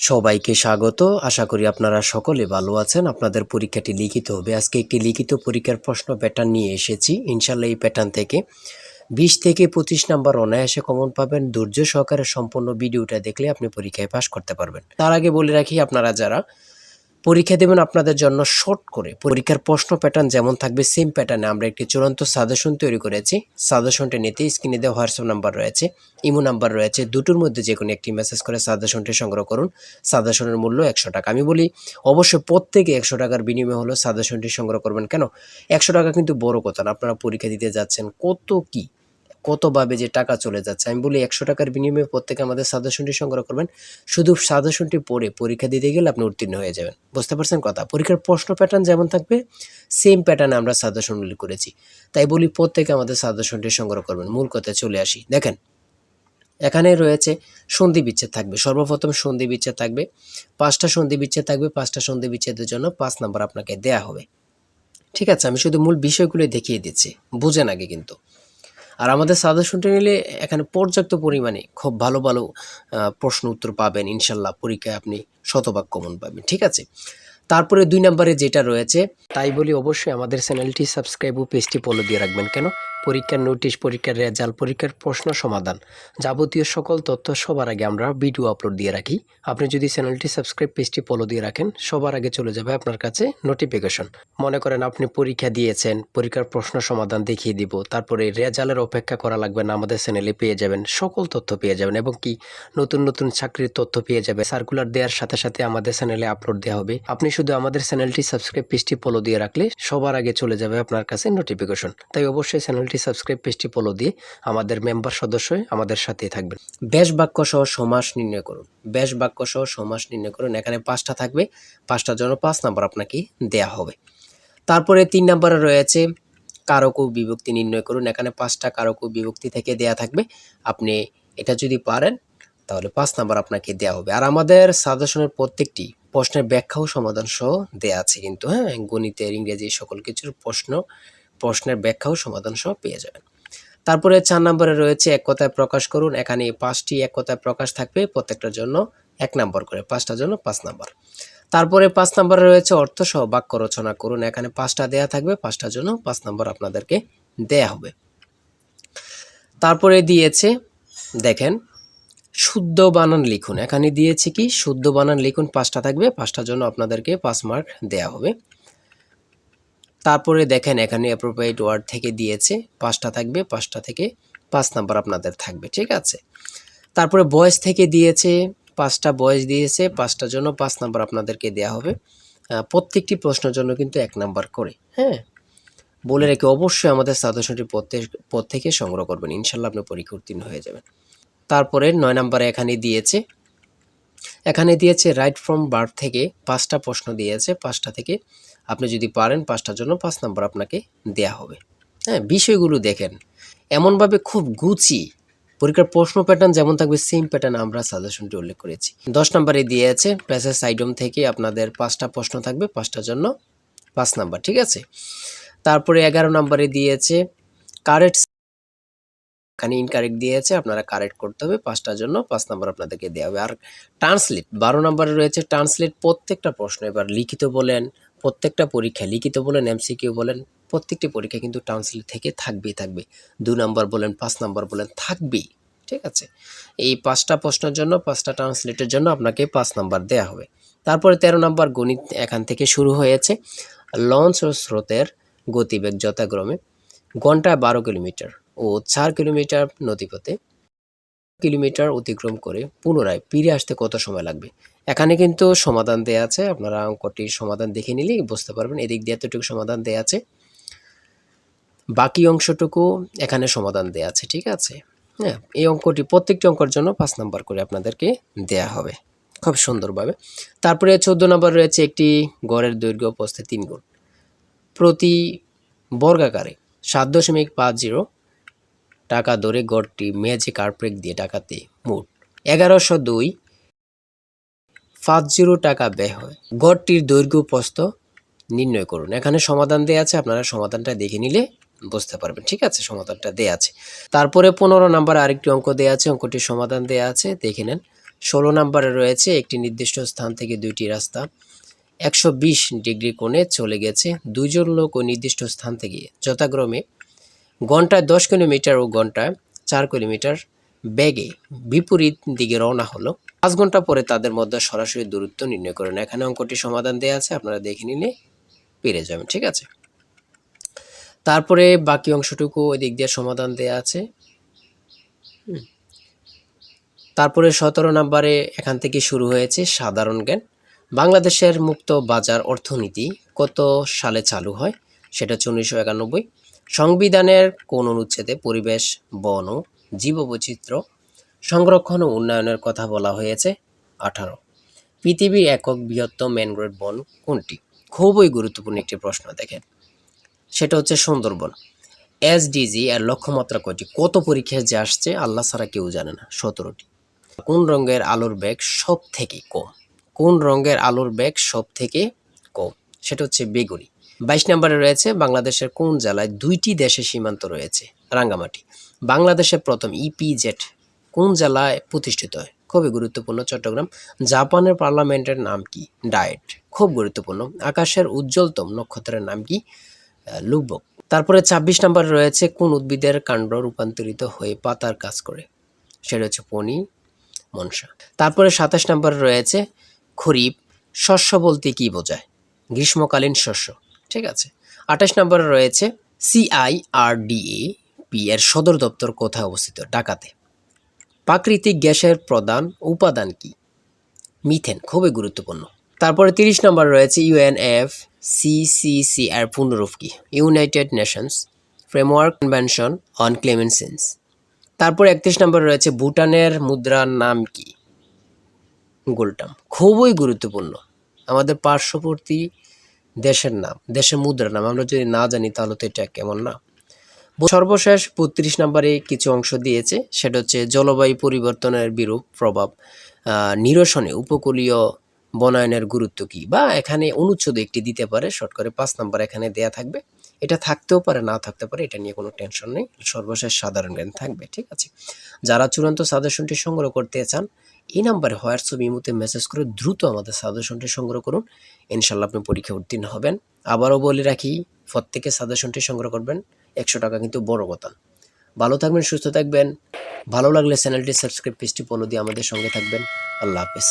সবাইকে স্বাগত। আশা করি আপনারা সকলে ভালো আছেন। আপনাদের পরীক্ষাটি লিখিত হবে। আজকে একটি লিখিত পরীক্ষার প্রশ্ন প্যাটার্ন নিয়ে এসেছি। ইনশাল্লাহ এই প্যাটার্ন থেকে 20 থেকে 25 নাম্বার অনায়াসে কমন পাবেন। ধৈর্য সহকারে সম্পূর্ণ ভিডিওটা দেখলে আপনি পরীক্ষায় পাস করতে পারবেন। তার আগে বলে রাখি, আপনারা যারা পরীক্ষা দেবেন আপনাদের জন্য শর্ট করে পরীক্ষার প্রশ্ন প্যাটার্ন যেমন থাকবে সেম প্যাটার্নে আমরা একটি চূড়ান্ত সাজেশন তৈরি করেছি। সাজেশনটি নিতে স্ক্রিনে দেওয়া হোয়াটসঅ্যাপ নাম্বার রয়েছে, ইমো নাম্বার রয়েছে, দুটোর মধ্যে যে কোনো একটি মেসেজ করে সাজেশনটি সংগ্রহ করুন। সাজেশনের মূল্য 100 টাকা। আমি বলি অবশ্যই প্রত্যেকে 100 টাকার বিনিময়ে হলো সাজেশনটি সংগ্রহ করবেন। কেন 100 টাকা কিন্তু বড় কথা না, আপনারা পরীক্ষা দিতে যাচ্ছেন, কতভাবে যে টাকা চলে যাচ্ছে। আমি বলি 100 টাকার বিনিময়ে প্রত্যেকে আমাদের সাজেশনটি সংগ্রহ করবেন। শুধু সাজেশনটি পড়ে পরীক্ষা দিতে গেলে আপনি উত্তীর্ণ হয়ে যাবেন। বুঝতে পারছেন কথা? পরীক্ষার প্রশ্ন প্যাটার্ন যেমন থাকবে সেম প্যাটার্নে আমরা সাজেশনগুলি করেছি। তাই বলি প্রত্যেকে আমাদের সাজেশনটি সংগ্রহ করবেন। মূল কথায় চলে আসি। দেখেন, এখানে রয়েছে সন্ধি বিচ্ছেদ থাকবে। সর্বপ্রথম সন্ধি বিচ্ছেদ থাকবে, 5টা সন্ধি বিচ্ছেদ থাকবে। 5টা সন্ধি বিচ্ছেদের জন্য 5 নাম্বার আপনাকে দেয়া হবে। ঠিক আছে, আমি শুধু মূল বিষয়গুলো দেখিয়ে দিচ্ছি, বুঝেন আগে কিন্তু। আর আমাদের সাজেশনটা নিলে এখানে পর্যাপ্ত পরিমাণে খুব ভালো ভালো প্রশ্ন উত্তর পাবেন। ইনশাল্লাহ পরীক্ষায় আপনি শতভাগ কমন পাবেন। ঠিক আছে, তারপরে 2 নম্বরে যেটা রয়েছে, তাই বলি অবশ্যই আমাদের চ্যানেলটি সাবস্ক্রাইব ও পেজটি ফলো দিয়ে রাখবেন। কেন পরীক্ষার নোটিশ, পরীক্ষার রেজাল্ট, পরীক্ষার প্রশ্ন সমাধান, যাবতীয় সকল তথ্য সবার আগে আমরা ভিডিও আপলোড দিয়ে রাখি। আপনি যদি চ্যানেলটি সাবস্ক্রাইব, পেজটি ফলো দিয়ে রাখেন, সবার আগে চলে যাবে আপনার কাছে নোটিফিকেশন। মনে করেন আপনি পরীক্ষা দিয়েছেন, পরীক্ষার প্রশ্ন সমাধান দেখিয়ে দিব, তারপরে রেজাল্টের অপেক্ষা করা লাগবে না, আমাদের চ্যানেলে পেয়ে যাবেন, সকল তথ্য পেয়ে যাবেন। এবং কি নতুন নতুন চাকরির তথ্য পেয়ে যাবে। সার্কুলার দেওয়ার সাথে সাথে আমাদের চ্যানেলে আপলোড দেওয়া হবে। আপনি শুধু আমাদের চ্যানেলটি সাবস্ক্রাইব, পেজটি ফলো দিয়ে রাখলে সবার আগে চলে যাবে আপনার কাছে নোটিফিকেশন। তাই অবশ্যই চ্যানেলটি সাবস্ক্রাইব, পেজটি ফলো দিয়ে আমাদের মেম্বার সদস্য হয়ে আমাদের সাথেই থাকবেন। ব্যাস বাক্য সহ সমাস নির্ণয় করুন। ব্যাস বাক্য সহ সমাস নির্ণয় করুন। এখানে 5টা থাকবে, 5টার জন্য 5 নাম্বার আপনাকে দেয়া হবে। তারপরে 3 নম্বরে রয়েছে কারক ও বিভক্তি নির্ণয় করুন। এখানে 5টা কারক ও বিভক্তি থেকে দেয়া থাকবে। আপনি এটা যদি পারেন তাহলে 5 নাম্বার আপনাকে দেয়া হবে। আর আমাদের সাজেশনের প্রত্যেকটি প্রশ্নের ব্যাখ্যা ও সমাধান সহ দেয়া আছে কিন্তু, হ্যাঁ, গণিতের, ইংরেজি সকল কিছুর প্রশ্নের ব্যাখ্যা ও সমাধান সহ পেয়ে যাবেন। তারপরে 4 নম্বরে রয়েছে এক কথায় প্রকাশ করুন। এখানে 5টি এক কথায় প্রকাশ থাকবে, প্রত্যেকটার জন্য 1 নাম্বার করে, 5টার জন্য 5 নাম্বার। তারপরে 5 নম্বরে রয়েছে অর্থ সহ বাক্য রচনা করুন। এখানে 5টা দেয়া থাকবে, 5টার জন্য 5 নম্বর আপনাদেরকে দেয়া হবে। তারপরে দিয়েছে, দেখেন, শুদ্ধ বানান লিখুন। এখানে দিয়েছে কি শুদ্ধ বানান লিখুন, 5টা থাকবে, 5টার জন্য আপনাদেরকে 5 মার্ক দেয়া হবে। তারপরে দেখেন এখানে অ্যাপ্রোপ্রিয়েট ওয়ার্ড থেকে দিয়েছে, 5টা থাকবে, 5টা থেকে 5 নাম্বার আপনাদের থাকবে। ঠিক আছে, তারপরে বয়স থেকে দিয়েছে, 5টা বয়স দিয়েছে, 5টার জন্য 5 নাম্বার আপনাদেরকে দেয়া হবে। প্রত্যেকটি প্রশ্নের জন্য কিন্তু 1 নাম্বার করে। হ্যাঁ, বলে রেখে অবশ্যই আমাদের সাজেশনটি প্রত্যেকে সংগ্রহ করবেন। ইনশাল্লাহ আপনি পরীক্ষা উত্তীর্ণ হয়ে যাবেন। তারপরে 9 নম্বরে এখানে দিয়েছে রাইট ফ্রম বার্থ থেকে 5টা প্রশ্ন দিয়েছে। 5টা থেকে আপনি যদি পারেন 5টার জন্য 5 নাম্বার আপনাকে দেয়া হবে। হ্যাঁ, বিষয়গুলো দেখেন এমনভাবে খুব গুছিয়ে পরীক্ষার প্রশ্ন প্যাটার্ন যেমন থাকবে সেম প্যাটার্ন আমরা সাজেশনটি উল্লেখ করেছি। 10 নম্বরে দিয়েছে প্যাসেজ আইটেম থেকে আপনাদের 5টা প্রশ্ন থাকবে, 5টার জন্য 5 নাম্বার। ঠিক আছে, তারপরে 11 নম্বরে দিয়েছে কারেক্ট, এখানে ইনকারেক্ট দিয়েছে, আপনারা কারেক্ট করতে হবে, 5টার জন্য 5 নাম্বার আপনাদেরকে দেওয়া হবে। আর ট্রান্সলেট 12 নম্বরে রয়েছে ট্রান্সলেট, প্রত্যেকটা প্রশ্ন, এবার লিখিত বলেন, প্রত্যেকটা পরীক্ষা লিখিত বলেন, এমসিকিউ বলেন, প্রত্যেকটি পরীক্ষা কিন্তু ট্রান্সলেট থেকে থাকবে। 2 নাম্বার বলেন, 5 নাম্বার বলেন, থাকবেই। ঠিক আছে, এই 5টা প্রশ্নের জন্য 5টা ট্রান্সলেটের জন্য আপনাকে 5 নাম্বার দেয়া হবে। তারপরে 13 নাম্বার গণিত, এখান থেকে শুরু হয়েছে। লঞ্চ ও স্রোতের গতিবেগ যথাক্রমে ঘন্টায় 12 কিলোমিটার ও 4 কিলোমিটার নদীপথে কিলোমিটার অতিক্রম করে পুনরায় ফিরে আসতে কত সময় লাগবে। এখানে কিন্তু সমাধান দেয়া আছে, আপনারা অঙ্কটির সমাধান দেখে নিলেই বুঝতে পারবেন। এদিক দিয়ে এতটুকু সমাধান দেয়া আছে, বাকি অংশটুকু এখানে সমাধান দেয়া আছে। ঠিক আছে, হ্যাঁ, এই অঙ্কটি প্রত্যেকটি অঙ্কের জন্য 5 নাম্বার করে আপনাদেরকে দেয়া হবে খুব সুন্দরভাবে। তারপরে 14 নম্বর রয়েছে একটি গড়ের দৈর্ঘ্য প্রস্থে 3 গুণ প্রতি বর্গাকারে 7.50 টাকা দরে গড়টি ম্যাজিক কার্পেট দিয়ে টাকাতে মোট 1102.50 টাকা ব্যয় হয়। গড়টির দৈর্ঘ্য প্রস্থ নির্ণয় করুন। এখানে সমাধান দেয়া আছে, আপনারা সমাধানটা দেখে নিলে বুঝতে পারবেন। ঠিক আছে, সমাধানটা দেয়া আছে। তারপরে 15 নম্বরে আরেকটি অঙ্ক দেয়া আছে, অঙ্কটির সমাধান দেয়া আছে, দেখে নেন। 16 নম্বরে রয়েছে একটি নির্দিষ্ট স্থান থেকে দুইটি রাস্তা 120 ডিগ্রি কোণে চলে গেছে। দুইজন লোক ওই নির্দিষ্ট স্থান থেকে যথাক্রমে ঘন্টায় 10 কিলোমিটার ও ঘন্টায় 4 কিলোমিটার বেগে বিপরীত দিকে রওনা হলো। 5 ঘন্টা পরে তাদের মধ্যে সরাসরি দূরত্ব নির্ণয় করেন। এখানে অঙ্কটি সমাধান দেওয়া আছে, আপনারা দেখে নিলে পেরে যাবেন। ঠিক আছে, তারপরে বাকি অংশটুকু ওই দিক দিয়ে সমাধান দেওয়া আছে। তারপরে 17 নম্বরে এখান থেকে শুরু হয়েছে সাধারণ জ্ঞান। বাংলাদেশের মুক্ত বাজার অর্থনীতি কত সালে চালু হয়? সেটা হচ্ছে 1991। সংবিধানের কোন অনুচ্ছেদে পরিবেশ, বন ও জীববৈচিত্র্য সংরক্ষণ ও উন্নয়নের কথা বলা হয়েছে? 18। পৃথিবীর একক বৃহত্তম ম্যানগ্রোভ বন কোনটি? খুবই গুরুত্বপূর্ণ একটি প্রশ্ন, দেখেন সেটা হচ্ছে সুন্দরবন। এসডিজি এর লক্ষ্যমাত্রা কয়টি? কত পরীক্ষায় যে আসছে আল্লাহ ছাড়া কেউ জানে না, 17টি। কোন রঙের আলোর বেগ সব থেকে কম? কোন রঙের আলোর বেগ সব থেকে কম? সেটা হচ্ছে বেগুনি। 22 নম্বরে রয়েছে বাংলাদেশের কোন জেলায় 2টি দেশের সীমান্ত রয়েছে? রাঙ্গামাটি। বাংলাদেশের প্রথম ইপিজেড কোন জেলায় প্রতিষ্ঠিত হয়? খুবই গুরুত্বপূর্ণ, চট্টগ্রাম। জাপানের পার্লামেন্টের নাম কি? ডায়েট। খুব গুরুত্বপূর্ণ। আকাশের উজ্জ্বলতম নক্ষত্রের নাম কি? লুব্বক। তারপরে 26 নম্বরে রয়েছে কোন উদ্ভিদের কাণ্ড রূপান্তরিত হয়ে পাতার কাজ করে? সেটা হচ্ছে পনি মনসা। তারপরে 27 নম্বরে রয়েছে খরিফ শস্য বলতে কি বোঝায়? গ্রীষ্মকালীন শস্য। ঠিক আছে। 28 নম্বরে রয়েছে সিআইআরডিএ এর সদর দপ্তর কোথায় অবস্থিত? ঢাকাতে। প্রাকৃতিক গ্যাসের প্রধান উপাদান কি? মিথেন। খুবই গুরুত্বপূর্ণ। তারপরে 30 নম্বর রয়েছে ইউএনএফসিসিসি এর পূর্ণরূপ কি? United Nations framework convention on climate change. তারপর 31 নম্বর রয়েছে ভুটানের মুদ্রার নাম কি? গোল্টাম। খুবই গুরুত্বপূর্ণ, আমাদের পার্শ্ববর্তী দেশের নাম, দেশের মুদ্রার নাম আমরা যদি না জানি তাহলে তো এটা কেমন না। সর্বশেষ 32 নম্বরে কিছু অংশ দিয়েছে, সেটা হচ্ছে জলবায়ু পরিবর্তনের বিরূপ প্রভাব নিরসনে উপকূলীয় বনায়নের গুরুত্ব কি, বা এখানে অনুচ্ছেদ একটি দিতে পারে, শর্ট করে 5 নম্বর এখানে দেয়া থাকবে। এটা থাকতেও পারে, না থাকতে পারে, এটা নিয়ে কোনো টেনশন নেই। সর্বশেষ সাধারণ জ্ঞান থাকবে। ঠিক আছে, যারা চূড়ান্ত সাজেশনটি সংগ্রহ করতে চান এই নাম্বারে হোয়াটসঅ্যাপ ইমোতে মেসেজ করে দ্রুত আমাদের সাজেশনটি সংগ্রহ করুন, ইনশাল্লাহ আপনি পরীক্ষা উত্তীর্ণ হবেন। আবারও বলে রাখি, প্রত্যেকে সাজেশনটি সংগ্রহ করবেন, 100 টাকা কিন্তু বড় কথা। ভালো থাকবেন, সুস্থ থাকবেন। ভালো লাগলে চ্যানেলটি সাবস্ক্রাইব, পেজটি ফলো দিয়ে আমাদের সঙ্গে থাকবেন। আল্লাহ হাফেজ।